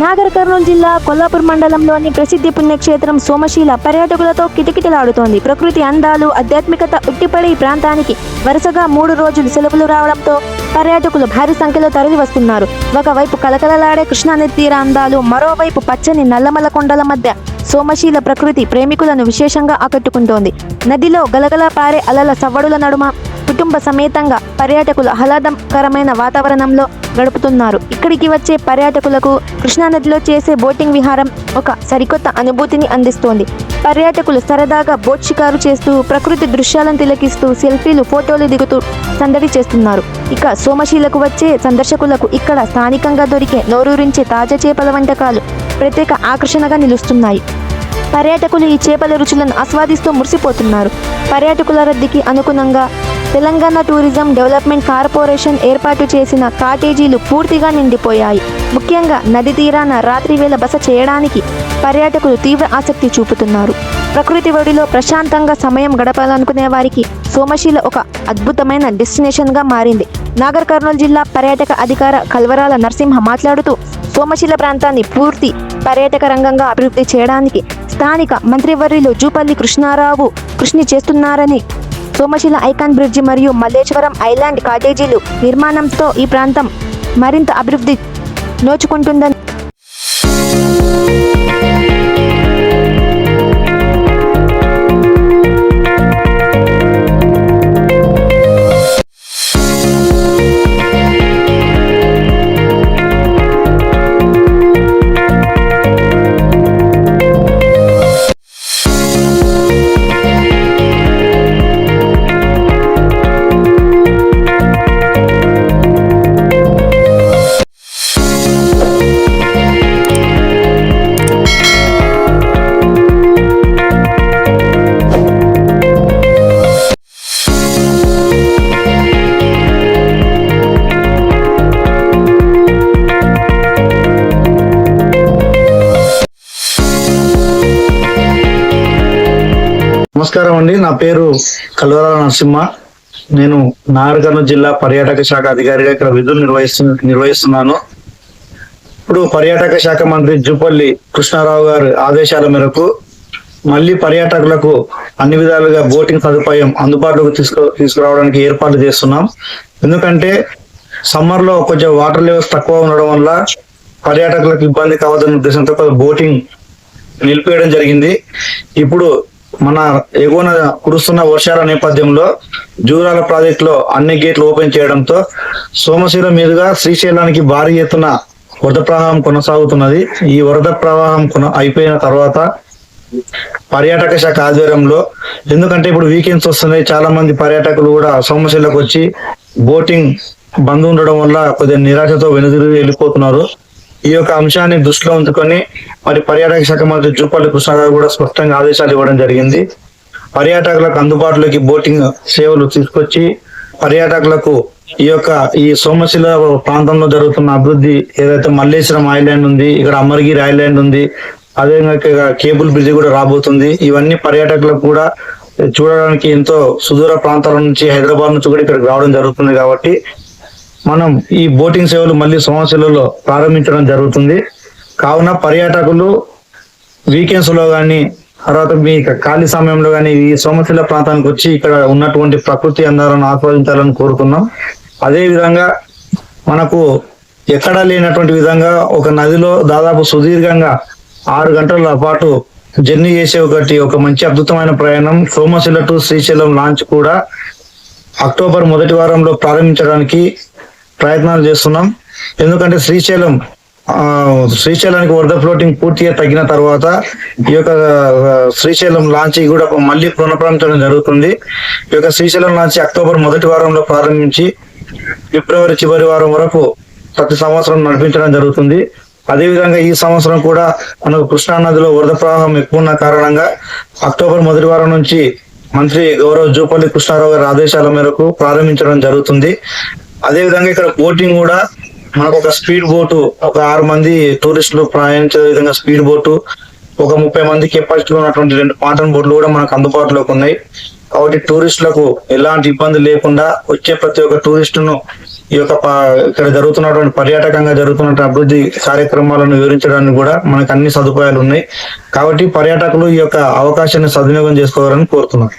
నాగర్ కర్నూలు జిల్లా కొల్లాపూర్ మండలంలోని ప్రసిద్ధి పుణ్యక్షేత్రం సోమశీల పర్యాటకులతో కిటకిటలాడుతోంది. ప్రకృతి అందాలు, ఆధ్యాత్మికత ఉట్టిపడే ఈ ప్రాంతానికి వరుసగా 3 రోజులు సెలవులు రావడంతో పర్యాటకులు భారీ సంఖ్యలో తరలి వస్తున్నారు. ఒకవైపు కలకలలాడే కృష్ణానది తీర అందాలు, మరోవైపు పచ్చని నల్లమల కొండల మధ్య సోమశీల ప్రకృతి ప్రేమికులను విశేషంగా ఆకట్టుకుంటోంది. నదిలో గలగల పారే అలల సవ్వడుల నడుమ కుటుంబ సమేతంగా పర్యాటకులు ఆహ్లాదకరమైన వాతావరణంలో గడుపుతున్నారు. ఇక్కడికి వచ్చే పర్యాటకులకు కృష్ణానదిలో చేసే బోటింగ్ విహారం ఒక సరికొత్త అనుభూతిని అందిస్తోంది. పర్యాటకులు సరదాగా బోట్ షికారు చేస్తూ ప్రకృతి దృశ్యాలను తిలకిస్తూ సెల్ఫీలు, ఫోటోలు దిగుతూ సందడి చేస్తున్నారు. ఇక సోమశీలకు వచ్చే సందర్శకులకు ఇక్కడ స్థానికంగా దొరికే నోరూరించే తాజా చేపల వంటకాలు ప్రత్యేక ఆకర్షణగా నిలుస్తున్నాయి. పర్యాటకులు ఈ చేపల రుచులను ఆస్వాదిస్తూ మురిసిపోతున్నారు. పర్యాటకుల రద్దీకి అనుగుణంగా తెలంగాణ టూరిజం డెవలప్మెంట్ కార్పొరేషన్ ఏర్పాటు చేసిన కాటేజీలు పూర్తిగా నిండిపోయాయి. ముఖ్యంగా నది తీరాన రాత్రి వేళ బస చేయడానికి పర్యాటకులు తీవ్ర ఆసక్తి చూపుతున్నారు. ప్రకృతి ఒడిలో ప్రశాంతంగా సమయం గడపాలనుకునే వారికి సోమశీల ఒక అద్భుతమైన డెస్టినేషన్గా మారింది. నాగర్ కర్నూలు జిల్లా పర్యాటక అధికార కల్వరాల నరసింహ మాట్లాడుతూ సోమశీల ప్రాంతాన్ని పూర్తి పర్యాటక రంగంగా అభివృద్ధి చేయడానికి స్థానిక మంత్రివర్యులు జూపల్లి కృష్ణారావు కృషి చేస్తున్నారని, సోమశీల ఐకాన్ బ్రిడ్జి మరియు మల్లేశ్వరం ఐలాండ్ కాటేజీలు నిర్మాణంతో ఈ ప్రాంతం మరింత అభివృద్ధి నోచుకుంటుందని నమస్కారం అండి. నా పేరు కల్వరాల నరసింహ. నేను నాగర్ కర్నూలు జిల్లా పర్యాటక శాఖ అధికారిగా ఇక్కడ విధులు నిర్వహిస్తున్నాను. ఇప్పుడు పర్యాటక శాఖ మంత్రి జూపల్లి కృష్ణారావు గారి ఆదేశాల మేరకు మళ్ళీ పర్యాటకులకు అన్ని విధాలుగా బోటింగ్ సదుపాయం అందుబాటులోకి తీసుకురావడానికి ఏర్పాట్లు చేస్తున్నాం. ఎందుకంటే సమ్మర్ లో కొంచెం వాటర్ లెవెల్స్ తక్కువ ఉండడం వల్ల పర్యాటకులకు ఇబ్బంది కావద్దనే ఉద్దేశంతో బోటింగ్ నిలిపేయడం జరిగింది. ఇప్పుడు మన ఎగువన కురుస్తున్న వర్షాల నేపథ్యంలో జూరాల ప్రాజెక్ట్ లో అన్ని గేట్లు ఓపెన్ చేయడంతో సోమశీల మీదుగా శ్రీశైలానికి భారీ ఎత్తున వరద ప్రవాహం కొనసాగుతున్నది. ఈ వరద ప్రవాహం అయిపోయిన తర్వాత పర్యాటక శాఖ ఆధ్వర్యంలో, ఎందుకంటే ఇప్పుడు వీకెండ్స్ వస్తున్నాయి, చాలా మంది పర్యాటకులు కూడా సోమశీలకు వచ్చి బోటింగ్ బంద్ ఉండడం వల్ల కొద్దిగా నిరాశతో వెనుదిరిగి వెళ్ళిపోతున్నారు. ఈ యొక్క అంశాన్ని దృష్టిలో ఉంచుకొని మరి పర్యాటక శాఖ మంత్రి జూపల్లి కృష్ణారావు కూడా స్పష్టంగా ఆదేశాలు ఇవ్వడం జరిగింది. పర్యాటకులకు అందుబాటులోకి బోటింగ్ సేవలు తీసుకొచ్చి పర్యాటకులకు ఈ సోమశీల ప్రాంతంలో జరుగుతున్న అభివృద్ధి, ఏదైతే మల్లేశ్వరం ఐలాండ్ ఉంది, ఇక్కడ అమరగిరి ఐలాండ్ ఉంది, అదేవిధంగా కేబుల్ బ్రిడ్జి కూడా రాబోతుంది. ఇవన్నీ పర్యాటకులకు కూడా చూడడానికి ఎంతో సుదూర ప్రాంతాల నుంచి, హైదరాబాద్ నుంచి కూడా ఇక్కడికి రావడం జరుగుతుంది. కాబట్టి మనం ఈ బోటింగ్ సేవలు మళ్ళీ సోమశీలలో ప్రారంభించడం జరుగుతుంది. కావున పర్యాటకులు వీకెండ్స్ లో కానీ, తర్వాత మీ ఖాళీ సమయంలో కానీ ఈ సోమశీల ప్రాంతానికి వచ్చి ఇక్కడ ఉన్నటువంటి ప్రకృతి అందాలను ఆస్వాదించాలని కోరుతున్నాం. అదే విధంగా మనకు ఎక్కడా లేనటువంటి విధంగా ఒక నదిలో దాదాపు సుదీర్ఘంగా 6 గంటల పాటు జర్నీ చేసే ఒక మంచి అద్భుతమైన ప్రయాణం సోమశీల టు శ్రీశైలం లాంచ్ కూడా అక్టోబర్ మొదటి వారంలో ప్రారంభించడానికి ప్రయత్నాలు చేస్తున్నాం. ఎందుకంటే శ్రీశైలానికి వరద ఫ్లోటింగ్ పూర్తిగా తగ్గిన తర్వాత ఈ యొక్క శ్రీశైలం లాంచ్ కూడా మళ్ళీ పునఃప్రారంభించడం జరుగుతుంది. ఈ యొక్క శ్రీశైలం లాంచ్ అక్టోబర్ మొదటి వారంలో ప్రారంభించి ఫిబ్రవరి చివరి వారం వరకు ప్రతి సంవత్సరం నడిపించడం జరుగుతుంది. అదేవిధంగా ఈ సంవత్సరం కూడా మనకు కృష్ణానదిలో వరద ప్రవాహం ఎక్కువ ఉన్న కారణంగా అక్టోబర్ మొదటి వారం నుంచి మంత్రి గౌరవ్ జూపల్లి కృష్ణారావు గారి ఆదేశాల మేరకు ప్రారంభించడం జరుగుతుంది. అదేవిధంగా ఇక్కడ బోటింగ్ కూడా మనకు ఒక స్పీడ్ బోటు, ఒక 6 మంది టూరిస్టులు ప్రయాణించే విధంగా స్పీడ్ బోటు, ఒక 30 మంది కెపాసిటీ ఉన్నటువంటి 2 పాటన్ బోట్లు కూడా మనకు అందుబాటులోకి ఉన్నాయి. కాబట్టి టూరిస్టులకు ఎలాంటి ఇబ్బంది లేకుండా వచ్చే ప్రతి ఒక్క టూరిస్టును ఈ యొక్క ఇక్కడ జరుగుతున్నటువంటి పర్యాటకంగా జరుగుతున్న అభివృద్ధి కార్యక్రమాలను వివరించడానికి కూడా మనకు అన్ని సదుపాయాలు ఉన్నాయి. కాబట్టి పర్యాటకులు ఈ యొక్క అవకాశాన్ని సద్వినియోగం చేసుకోవాలని కోరుతున్నాను.